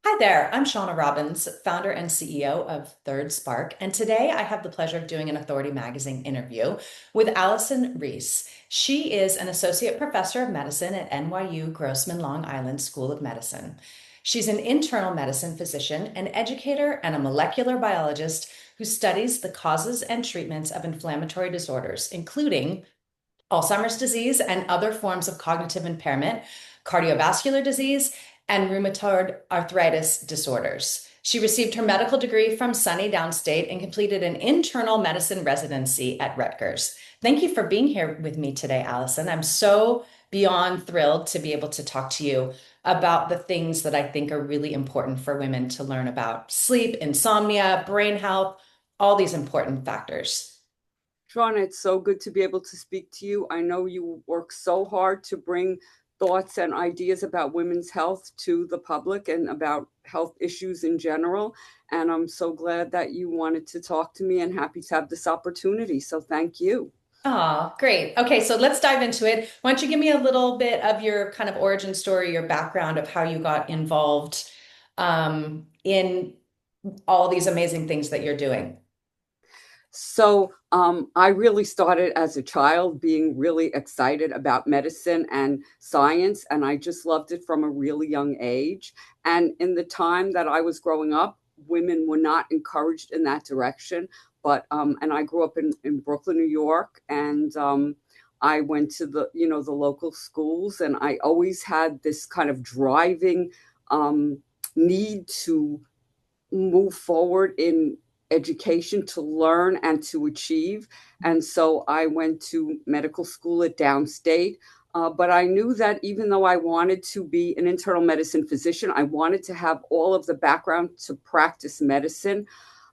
Hi there, I'm Shauna Robbins, founder and CEO of Third Spark, and today I have the pleasure of doing an Authority Magazine interview with Allison Reiss. She is an associate professor of medicine at NYU Grossman Long Island School of Medicine. She's an internal medicine physician, an educator, and a molecular biologist who studies the causes and treatments of inflammatory disorders, including Alzheimer's disease and other forms of cognitive impairment, cardiovascular disease, and rheumatoid arthritis disorders. She received her medical degree from SUNY Downstate and completed an internal medicine residency at Rutgers. Thank you for being here with me today, Allison. I'm so beyond thrilled to be able to talk to you about the things that I think are really important for women to learn about sleep, insomnia, brain health, all these important factors. Shauna, it's so good to be able to speak to you. I know you work so hard to bring thoughts and ideas about women's health to the public and about health issues in general. And I'm so glad that you wanted to talk to me and happy to have this opportunity. So thank you. Oh, great. Okay, so let's dive into it. Why don't you give me a little bit of your kind of origin story, your background of how you got involved in all these amazing things that you're doing? I really started as a child being really excited about medicine and science, and I just loved it from a really young age. And in the time that I was growing up, women were not encouraged in that direction. And I grew up in Brooklyn, New York, and I went to the local schools, and I always had this kind of driving um, need to move forward in education, to learn and to achieve. And so I went to medical school at Downstate. But I knew that even though I wanted to be an internal medicine physician, I wanted to have all of the background to practice medicine.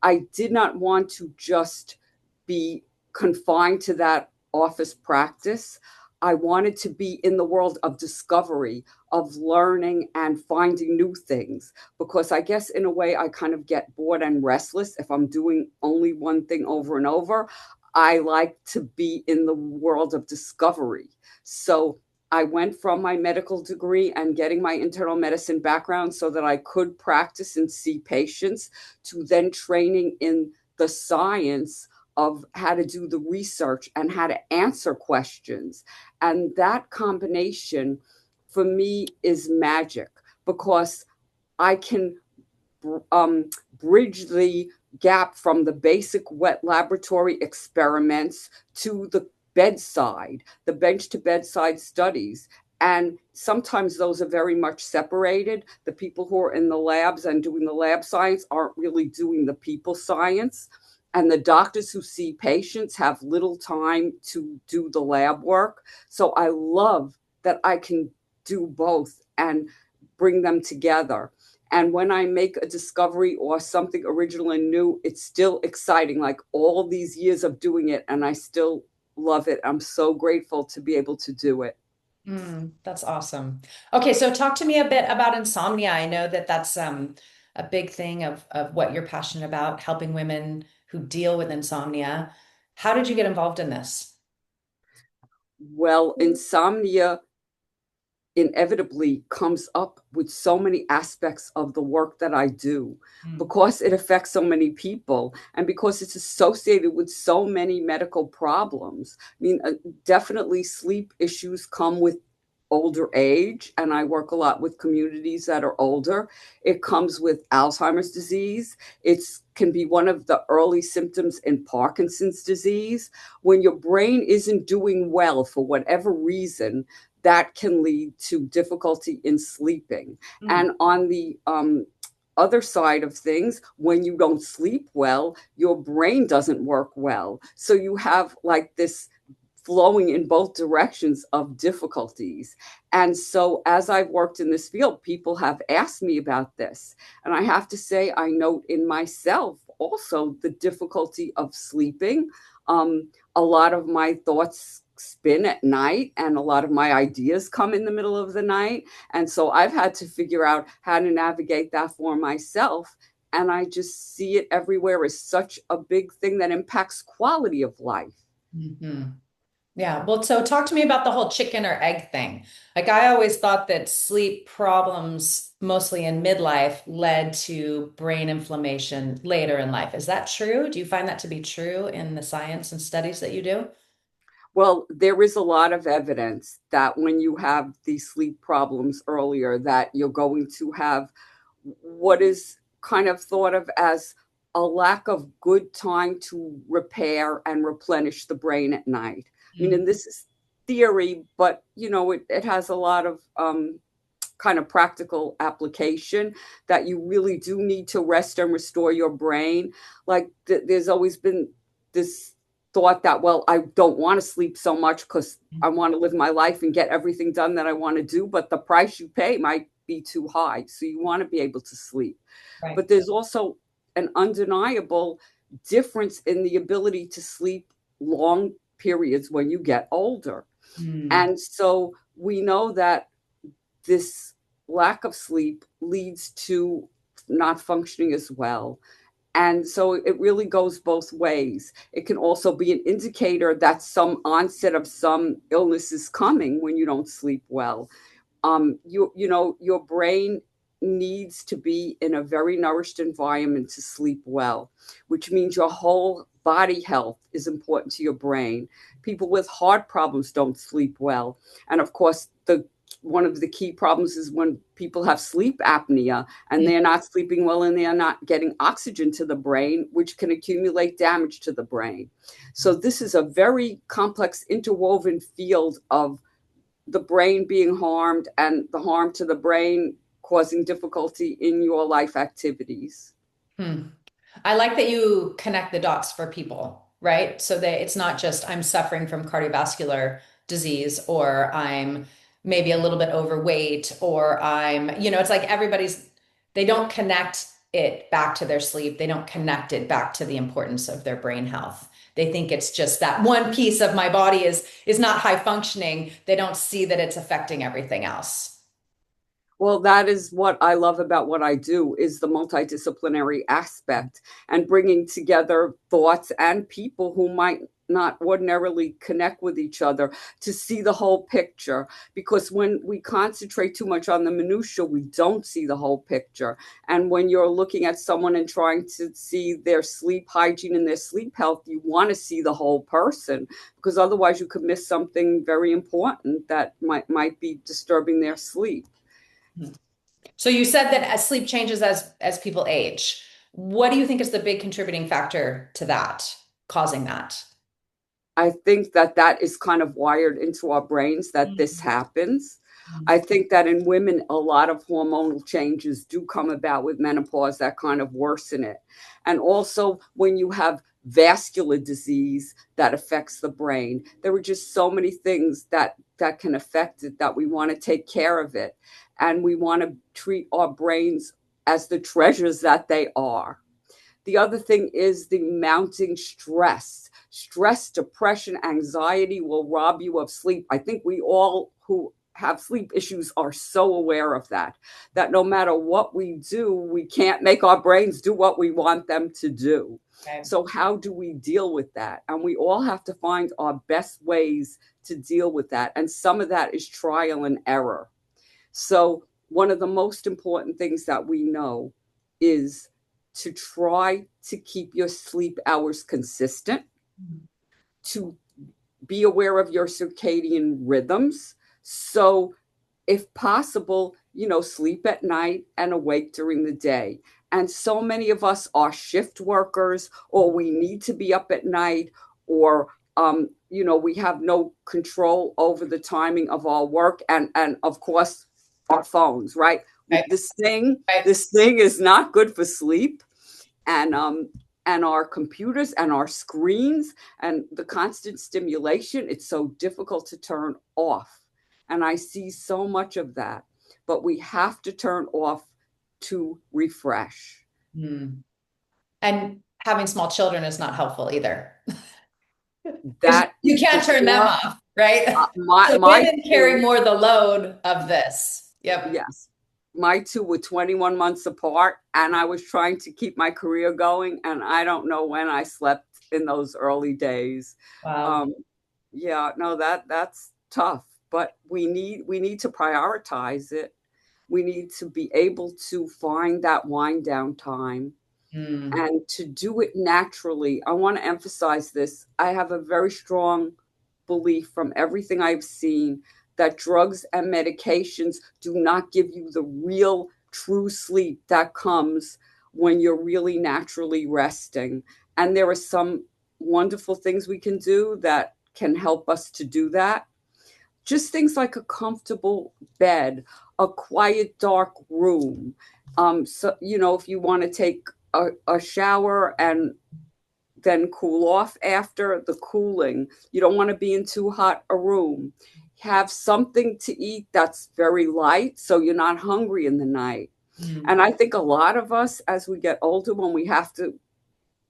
I did not want to just be confined to that office practice. I wanted to be in the world of discovery, of learning and finding new things, because I guess in a way I kind of get bored and restless if I'm doing only one thing over and over. I like to be in the world of discovery. So I went from my medical degree and getting my internal medicine background so that I could practice and see patients, to then training in the science of how to do the research and how to answer questions. And that combination for me is magic, because I can bridge the gap from the basic wet laboratory experiments to the bench to bedside studies. And sometimes those are very much separated. The people who are in the labs and doing the lab science aren't really doing the people science. And the doctors who see patients have little time to do the lab work. So I love that I can do both and bring them together. And when I make a discovery or something original and new, it's still exciting, like all these years of doing it, and I still love it. I'm so grateful to be able to do it. That's awesome. Okay, so talk to me a bit about insomnia. I know that that's a big thing of what you're passionate about, helping women who deal with insomnia. How did you get involved in this? Well, insomnia inevitably comes up with so many aspects of the work that I do, Mm. because it affects so many people and because it's associated with so many medical problems. I mean, definitely sleep issues come with older age, and I work a lot with communities that are older. It comes with Alzheimer's disease. It can be one of the early symptoms in Parkinson's disease. When your brain isn't doing well for whatever reason, that can lead to difficulty in sleeping. Mm. And on the other side of things, when you don't sleep well, your brain doesn't work well. So you have like this flowing in both directions of difficulties. And so, as I've worked in this field, people have asked me about this. And I have to say, I note in myself also the difficulty of sleeping. A lot of my thoughts spin at night, and a lot of my ideas come in the middle of the night. And so, I've had to figure out how to navigate that for myself. And I just see it everywhere as such a big thing that impacts quality of life. Mhm. Yeah. Well, so talk to me about the whole chicken or egg thing. Like I always thought that sleep problems, mostly in midlife, led to brain inflammation later in life. Is that true? Do you find that to be true in the science and studies that you do? Well, there is a lot of evidence that when you have these sleep problems earlier, that you're going to have what is kind of thought of as a lack of good time to repair and replenish the brain at night. I mean, Mm. and this is theory, but it has a lot of kind of practical application that you really do need to rest and restore your brain. Like there's always been this thought that, well, I don't want to sleep so much because I want to live my life and get everything done that I want to do, but the price you pay might be too high. So you want to be able to sleep. Right. But there's also an undeniable difference in the ability to sleep long periods when you get older. Mm. And so we know that this lack of sleep leads to not functioning as well. And so it really goes both ways. It can also be an indicator that some onset of some illness is coming when you don't sleep well. Your brain needs to be in a very nourished environment to sleep well, which means your whole body health is important to your brain. People with heart problems don't sleep well. And of course, the one of the key problems is when people have sleep apnea and they're not sleeping well and they're not getting oxygen to the brain, which can accumulate damage to the brain. So this is a very complex interwoven field of the brain being harmed and the harm to the brain causing difficulty in your life activities. Hmm. I like that you connect the dots for people, right? So that it's not just I'm suffering from cardiovascular disease or I'm maybe a little bit overweight or it's like they don't connect it back to their sleep. They don't connect it back to the importance of their brain health. They think it's just that one piece of my body is not high functioning. They don't see that it's affecting everything else. Well, that is what I love about what I do is the multidisciplinary aspect and bringing together thoughts and people who might not ordinarily connect with each other to see the whole picture. Because when we concentrate too much on the minutia, we don't see the whole picture. And when you're looking at someone and trying to see their sleep hygiene and their sleep health, you want to see the whole person because otherwise you could miss something very important that might be disturbing their sleep. So you said that as sleep changes as people age. What do you think is the big contributing factor to that, causing that? I think that that is kind of wired into our brains that this happens. I think that in women, a lot of hormonal changes do come about with menopause that kind of worsen it. And also, when you have vascular disease that affects the brain, there are just so many things that can affect it that we want to take care of it. And we want to treat our brains as the treasures that they are. The other thing is the mounting stress. Stress, depression, anxiety will rob you of sleep. I think we all who have sleep issues are so aware of that no matter what we do, we can't make our brains do what we want them to do. Okay. So, how do we deal with that? And we all have to find our best ways to deal with that. And some of that is trial and error. So, one of the most important things that we know is to try to keep your sleep hours consistent, to be aware of your circadian rhythms. So, if possible, sleep at night and awake during the day. And so many of us are shift workers, or we need to be up at night, or we have no control over the timing of our work, and of course, our phones. Right? Right. This thing, Right. this thing is not good for sleep, and our computers and our screens and the constant stimulation, it's so difficult to turn off. And I see so much of that, but we have to turn off to refresh. Hmm. And having small children is not helpful either. Because That you for can't turn them sure. off, right? my So my women carry two, more the load of this. Yep. yes, my two were 21 months apart, and I was trying to keep my career going, and I don't know when I slept in those early days. Wow. um, Yeah, no, that's tough, but we need to prioritize it. We need to be able to find that wind down time Mm, and to do it naturally. I want to emphasize this. I have a very strong belief from everything I've seen that drugs and medications do not give you the real true sleep that comes when you're really naturally resting. And there are some wonderful things we can do that can help us to do that. Just things like a comfortable bed, a quiet, dark room. So, if you want to take a shower and then cool off after the cooling, you don't want to be in too hot a room. Have something to eat that's very light so you're not hungry in the night. mm. And I think a lot of us, as we get older, when we have to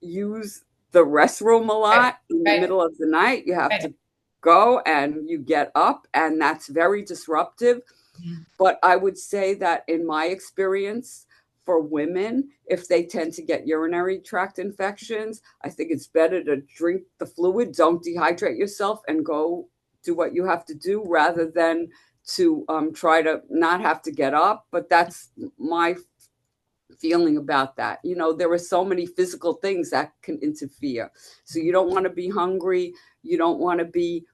use the restroom a Right, lot in the right, middle of the night, you have right. to go and you get up, and that's very disruptive. Mm, But I would say that in my experience, for women, if they tend to get urinary tract infections, I think it's better to drink the fluid, don't dehydrate yourself, and go do what you have to do rather than to try to not have to get up. But that's my feeling about that. There are so many physical things that can interfere. So you don't want to be hungry. You don't want to be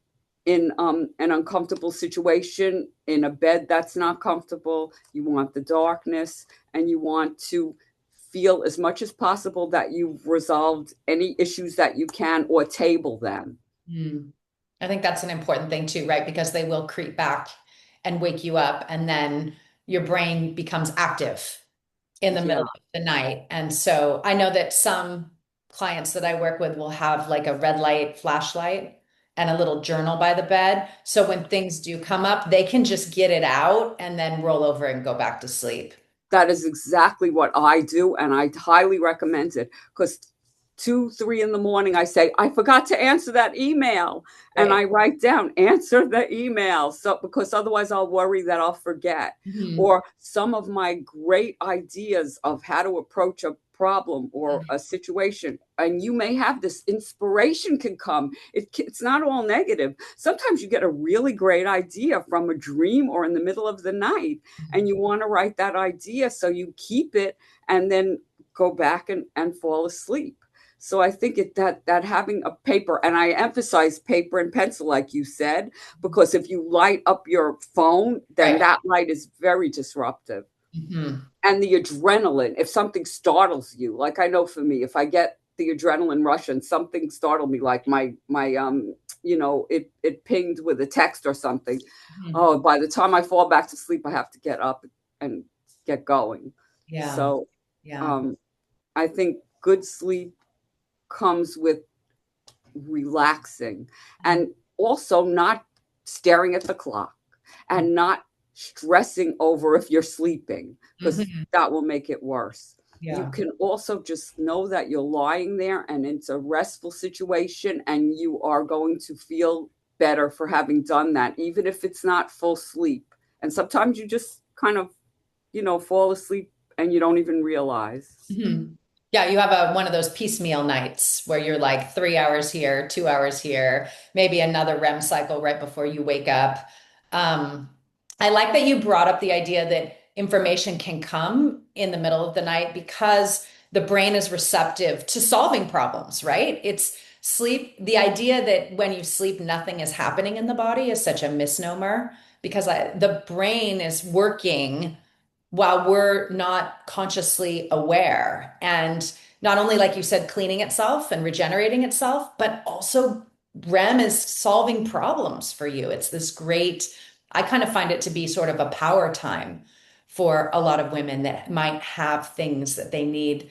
in an uncomfortable situation in a bed that's not comfortable. You want the darkness, and you want to feel as much as possible that you've resolved any issues that you can or table them. mm. I think that's an important thing too, right? Because they will creep back and wake you up, and then your brain becomes active in the middle Yeah, of the night. And so I know that some clients that I work with will have like a red light flashlight and a little journal by the bed. So when things do come up, they can just get it out and then roll over and go back to sleep. that is exactly what I do, and I highly recommend it because 2, 3 in the morning, I say, I forgot to answer that email. And Right. I write down, answer the email. So, because otherwise I'll worry that I'll forget. Mhm. Or some of my great ideas of how to approach a problem or a situation. And you may have this inspiration can come. It's not all negative. Sometimes you get a really great idea from a dream or in the middle of the night, and you want to write that idea. So you keep it and then go back and fall asleep. So I think that having a paper, and I emphasize paper and pencil, like you said, because if you light up your phone, then Right. that light is very disruptive. Mhm. And the adrenaline, if something startles you, like I know for me, if I get the adrenaline rush and something startled me, like it pinged with a text or something. Mhm. Oh, by the time I fall back to sleep, I have to get up and get going. Yeah. So Yeah. um, I think good sleep comes with relaxing and also not staring at the clock and not stressing over if you're sleeping, because Mhm. that will make it worse. You Yeah. can also just know that you're lying there and it's a restful situation and you are going to feel better for having done that, even if it's not full sleep. And sometimes you just kind of, fall asleep and you don't even realize. Mhm. Yeah, you have one of those piecemeal nights where you're like 3 hours here, 2 hours here, maybe another REM cycle right before you wake up. Um, I like that you brought up the idea that information can come in the middle of the night because the brain is receptive to solving problems, right? It's sleep. The idea that when you sleep, nothing is happening in the body is such a misnomer because the brain is working while we're not consciously aware. And not only, like you said, cleaning itself and regenerating itself, but also REM is solving problems for you. It's this great, I kind of find it to be sort of a power time for a lot of women that might have things that they need,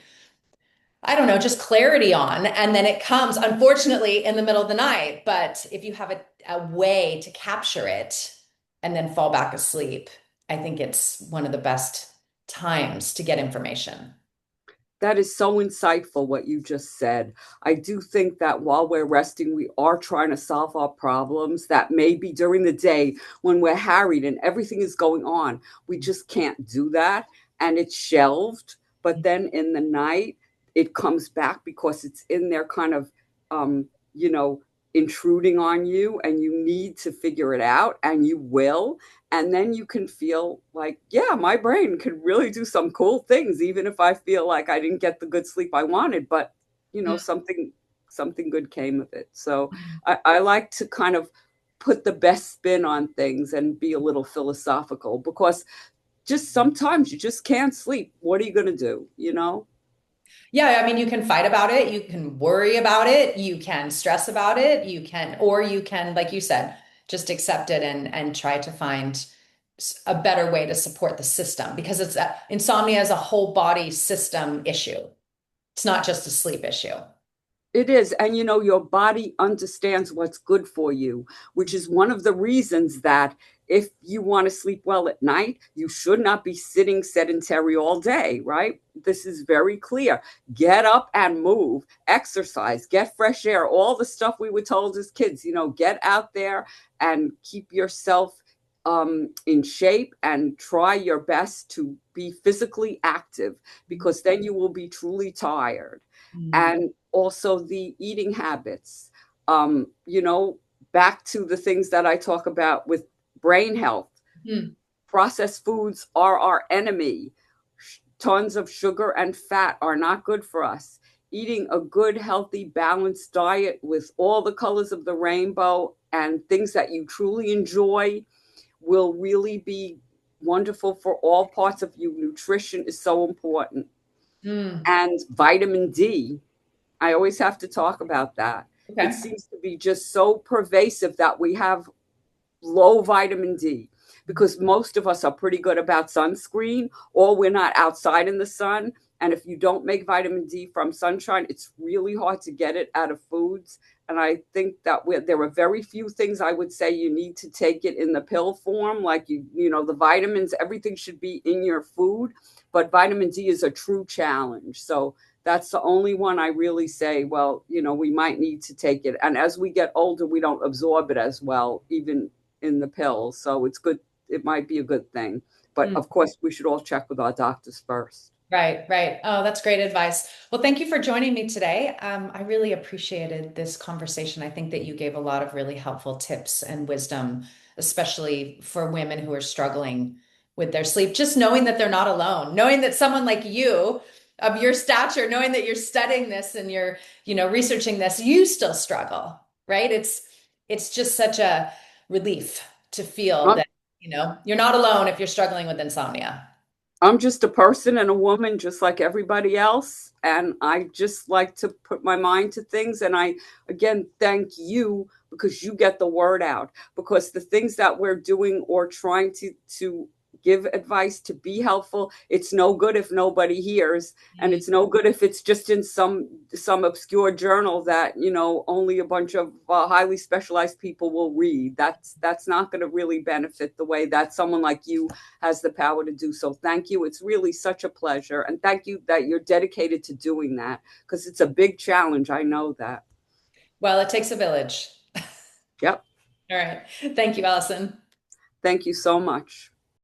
I don't know, just clarity on. And then it comes, unfortunately, in the middle of the night. But if you have a way to capture it and then fall back asleep, I think it's one of the best times to get information. That is so insightful what you just said. I do think that while we're resting, we are trying to solve our problems that maybe during the day when we're harried and everything is going on, we just can't do that and it's shelved. But then in the night, it comes back because it's in there kind of, um, you know, intruding on you and you need to figure it out, and you will. And then you can feel like, yeah, my brain could really do some cool things, even if I feel like I didn't get the good sleep I wanted. But, something good came of it. So I like to kind of put the best spin on things and be a little philosophical, because just sometimes you just can't sleep. What are you going to do? Yeah, I mean, you can fight about it, you can worry about it, you can stress about it, or you can, like you said, just accept it and try to find a better way to support the system because insomnia is a whole body system issue. It's not just a sleep issue. It is. And your body understands what's good for you, which is one of the reasons that if you want to sleep well at night, you should not be sitting sedentary all day, right? This is very clear. Get up and move, exercise, get fresh air, all the stuff we were told as kids, get out there and keep yourself in shape and try your best to be physically active, because then you will be truly tired. Mm. And also the eating habits. Back to the things that I talk about with brain health. Mm. Processed foods are our enemy. Tons of sugar and fat are not good for us. Eating a good, healthy, balanced diet with all the colors of the rainbow and things that you truly enjoy will really be wonderful for all parts of you. Nutrition is so important. Mm. And vitamin D, I always have to talk about that. It Okay. seems to be just so pervasive that we have low vitamin D, because most of us are pretty good about sunscreen, or we're not outside in the sun. And if you don't make vitamin D from sunshine, it's really hard to get it out of foods. And I think that there are very few things I would say you need to take it in the pill form, like the vitamins, everything should be in your food. But vitamin D is a true challenge. So that's the only one I really say, well, we might need to take it. And as we get older, we don't absorb it as well, even in the pills. So it's good. It might be a good thing. But Mm. of course, we should all check with our doctors first. Right, right. Oh, that's great advice. Well, thank you for joining me today. I really appreciated this conversation. I think that you gave a lot of really helpful tips and wisdom, especially for women who are struggling with their sleep. Just knowing that they're not alone, knowing that someone like you, of your stature, knowing that you're studying this and you're, researching this, you still struggle, right? It's just such a relief to feel I'm, that, you're not alone if you're struggling with insomnia. I'm just a person and a woman just like everybody else. And I just like to put my mind to things. And I, again, thank you, because you get the word out. Because the things that we're doing or trying to give advice to be helpful, it's no good if nobody hears, and it's no good if it's just in some obscure journal that only a bunch of highly specialized people will read. That's not going to really benefit the way that someone like you has the power to do. So thank you. It's really such a pleasure, and thank you that you're dedicated to doing that, because it's a big challenge. I know that. Well, it takes a village. Yep. All right. Thank you, Allison. Thank you so much.